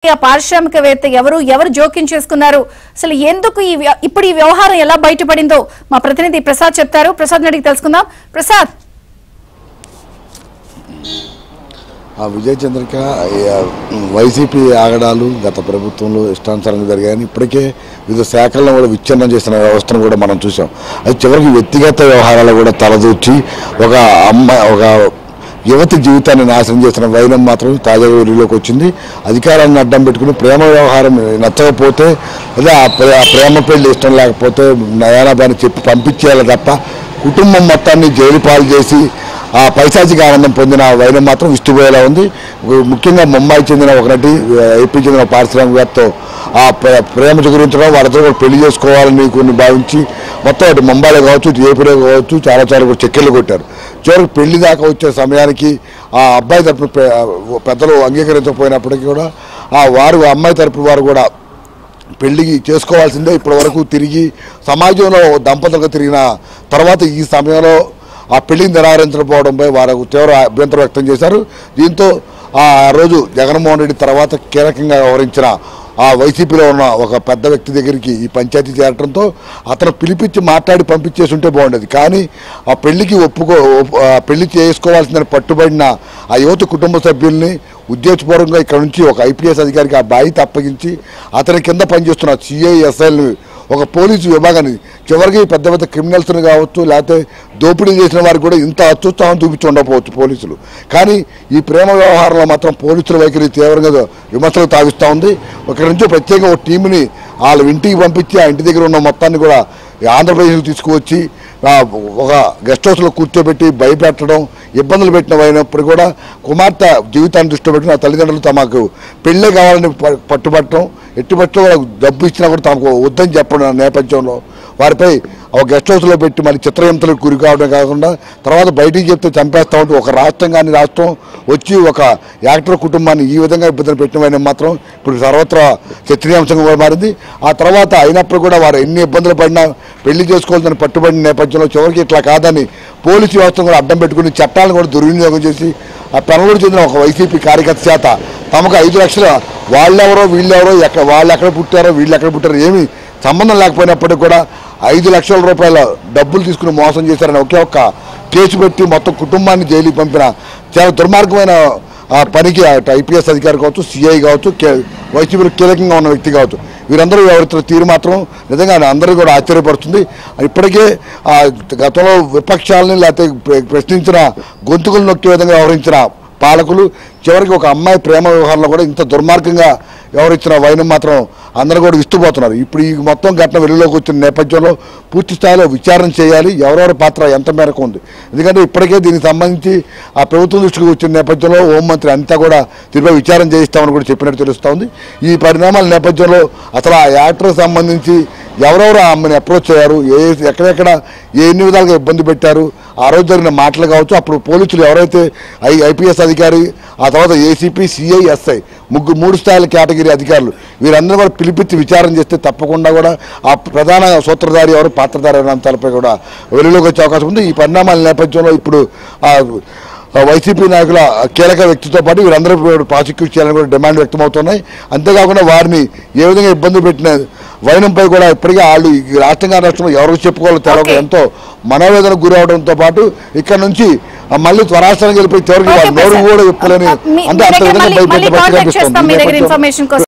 పారిశ్రామికవేత్త ఎవరు జోక్యం చేసుకున్నారు అసలు ఎందుకు ఇప్పుడు ఈ వ్యవహారం ఎలా బయటపడిందో మా ప్రతినిధి ప్రసాద్ చెప్తారు. ప్రసాద్ అడిగి తెలుసుకుందాం. ప్రసాద్, విజయ చంద్రిక వైసీపీ ఆగడాలు గత ప్రభుత్వంలో ఇష్టానుసారంగా జరిగాయని ఇప్పటికే వివిధ శాఖలను కూడా విచ్ఛిన్నం చేసిన వ్యవస్థను కూడా మనం చూసాం. అది చివరికి వ్యక్తిగత వ్యవహారాలు కూడా తలదూర్చి ఒక యువతి జీవితాన్ని నాశనం చేసిన వైనం మాత్రం తాజాగా వెలుగులోకి వచ్చింది. అధికారాన్ని అడ్డం పెట్టుకుని ప్రేమ వ్యవహారం నచ్చకపోతే లేదా ఆ ప్రేమ పెళ్లి ఇష్టం లేకపోతే నయానాబాని చెప్పి పంపించేయాలి తప్ప కుటుంబం మొత్తాన్ని జైలు పాలు చేసి ఆ పైశాచిక ఆనందం పొందిన వైనం మాత్రం విస్తుపోయేలా ఉంది. ముఖ్యంగా ముంబై చెందిన ఒక నటి, ఏపీ చెందిన పారిశ్రామికవేత్తతో ఆ ప్రేమ చిగురించడం, వాళ్ళతో పెళ్లి చేసుకోవాలని కొన్ని భావించి మొత్తం అటు ముంబైలో కావచ్చు, ఇటు ఏపీలో కావచ్చు చాలా కూడా చెక్కెళ్ళు కొట్టారు. చివరికి పెళ్లి దాకా వచ్చే సమయానికి ఆ అబ్బాయి తరపు పెద్దలు అంగీకరించకపోయినప్పటికీ కూడా అమ్మాయి తరపు వారు కూడా పెళ్లికి చేసుకోవాల్సిందే. ఇప్పటి వరకు తిరిగి సమాజంలో దంపతులుగా తిరిగిన తర్వాత ఈ సమయంలో ఆ పెళ్లిని నిరాకరించకపోవడంపై వారు తీవ్ర అభ్యంతరం వ్యక్తం చేశారు. దీంతో ఆ రోజు జగన్మోహన్ రెడ్డి తర్వాత కీలకంగా వ్యవహరించిన ఆ వైసీపీలో ఉన్న ఒక పెద్ద వ్యక్తి దగ్గరికి ఈ పంచాయతీ చేరడంతో అతను పిలిపించి మాట్లాడి పంపించేసి ఉంటే బాగుండేది. కానీ ఆ పెళ్లికి పెళ్లి చేసుకోవాల్సిందని పట్టుబడిన ఆ యువత కుటుంబ సభ్యుల్ని ఉద్దేశపూర్వకంగా ఇక్కడ నుంచి ఒక ఐపీఎస్ అధికారికి ఆ బాధ్యత అప్పగించి అతని కింద పనిచేస్తున్న సిఐఎస్ఐల్ని ఒక పోలీసు విభాగాన్ని చివరికి పెద్ద పెద్ద క్రిమినల్స్ని కావచ్చు, లేకపోతే దోపిడీ చేసిన వారికి కూడా ఇంత అత్యుత్సాహం చూపించి ఉండకపోవచ్చు పోలీసులు. కానీ ఈ ప్రేమ వ్యవహారంలో మాత్రం పోలీసుల వైఖరి తీవ్రంగా విమర్శలు తాగిస్తూ ఉంది. ఒకరి నుంచి ప్రత్యేకంగా ఒక టీంని వాళ్ళ ఇంటికి పంపించి ఆ ఇంటి దగ్గర ఉన్న మొత్తాన్ని కూడా ఆంధ్రప్రదేశ్కి తీసుకువచ్చి ఒక గెస్ట్ హౌస్లో కూర్చోబెట్టి భయపెట్టడం, ఇబ్బందులు పెట్టినప్పుడు కూడా కుమార్తె జీవితాన్ని దృష్టి పెట్టిన తల్లిదండ్రులు తమకు పెళ్ళే కావాలని పట్టుబట్టడం, ఎట్టుబట్టడం వాళ్ళకు డబ్బు ఇచ్చినా కూడా తమకు వద్దని చెప్పడం నేపథ్యంలో వారిపై ఒక గెస్ట్ హౌస్లో పెట్టి మళ్ళీ చిత్రహింసలకు గురి కావడం కాకుండా తర్వాత బయటికి చెప్తే చంపేస్తామంటూ ఒక రాష్ట్రం కానీ రాష్ట్రం వచ్చి ఒక యాక్టర్ కుటుంబాన్ని ఈ విధంగా ఇబ్బందులు పెట్టిన మాత్రం ఇప్పుడు సర్వత్రా చర్చనీయాంశంగా మారింది. ఆ తర్వాత అయినప్పుడు కూడా వారు ఎన్ని ఇబ్బందులు పడినా పెళ్లి చేసుకోవాలని పట్టుబడిన నేపథ్యంలో చివరికి ఇట్లా కాదని పోలీసు వ్యవస్థను కూడా అడ్డం పెట్టుకుని చట్టాలను కూడా దుర్వినియోగం చేసి ఆ పెనలూరు చెందిన ఒక వైసీపీ కార్యకర్త చేత తమకు 5 లక్షల వాళ్ళెవరో వీళ్ళెవరో వాళ్ళు ఎక్కడ పుట్టారో వీళ్ళు ఎక్కడ పుట్టారో ఏమీ సంబంధం లేకపోయినప్పటికీ కూడా 5 లక్షల రూపాయల డబ్బులు తీసుకుని మోసం చేశారని ఒకే ఒక్క కేసు పెట్టి మొత్తం కుటుంబాన్ని జైలుకి పంపిన చాలా దుర్మార్గమైన పనికి ఐపీఎస్ అధికారి కావచ్చు, సిఐ కావచ్చు, వైసీపీలో కీలకంగా ఉన్న వ్యక్తి కావచ్చు, వీరందరూ వ్యవహరిస్తున్న తీరు మాత్రం నిజంగా అందరూ కూడా ఆశ్చర్యపడుతుంది. ఇప్పటికే గతంలో విపక్షాలని లేకపోతే ప్రశ్నించిన గొంతుకులు నొక్కే విధంగా వ్యవహరించిన పాలకులు చివరికి ఒక అమ్మాయి ప్రేమ వ్యవహారంలో కూడా ఇంత దుర్మార్గంగా వ్యవహరించిన వైనం మాత్రం అందరూ కూడా ఇష్టపోతున్నారు. ఇప్పుడు ఈ మొత్తం ఘటన వెలుగులోకి వచ్చిన నేపథ్యంలో పూర్తి స్థాయిలో విచారణ చేయాలి, ఎవరెవరి పాత్ర ఎంత మేరకు ఉంది. ఎందుకంటే ఇప్పటికే దీనికి సంబంధించి ఆ ప్రభుత్వం దృష్టికి వచ్చిన నేపథ్యంలో హోంమంత్రి అంతా కూడా తిరిగి విచారణ చేయిస్తామని కూడా చెప్పినట్టు తెలుస్తూ ఉంది. ఈ పరిణామాల నేపథ్యంలో అసలు ఆ యాక్టర్కి సంబంధించి ఎవరెవరు ఆమెను అప్రోచ్ అయ్యారు, ఎక్కడెక్కడ ఎన్ని విధాలుగా ఇబ్బంది పెట్టారు, ఆ రోజు జరిగిన మాటలు కావచ్చు, అప్పుడు పోలీసులు ఎవరైతే ఐపీఎస్ అధికారి, ఆ తర్వాత ఏసీపీ, సిఐ, ఎస్ఐ 3 స్థాయిల కేటగిరీ అధికారులు వీరందరూ కూడా పిలిపించి విచారణ చేస్తే తప్పకుండా కూడా ఆ ప్రధాన సూత్రధారి ఎవరు, పాత్రధారి అనే అంశాలపై కూడా వెలుగులోకి వచ్చే అవకాశం ఉంది. ఈ పరిణామాల నేపథ్యంలో ఇప్పుడు వైసీపీ నాయకుల కీలక వ్యక్తితో పాటు వీరందరూ ప్రాసిక్యూట్ చేయాలని కూడా డిమాండ్ వ్యక్తమవుతున్నాయి. అంతేకాకుండా వారిని ఏ విధంగా ఇబ్బంది పెట్టిన వైనంపై కూడా ఇప్పటికే వాళ్ళు రాష్ట్రంగా రాష్ట్రంలో ఎవరికి చెప్పుకోవాలో తెలవక ఎంతో మనోవేదనకు గురి అవడంతో పాటు ఇక్కడ నుంచి మళ్ళీ స్వరాష్ట్రానికి వెళ్ళిపోయి చివరికి నోరు కూడా చెప్పుకోలేని అంత విధంగా భయపెట్టే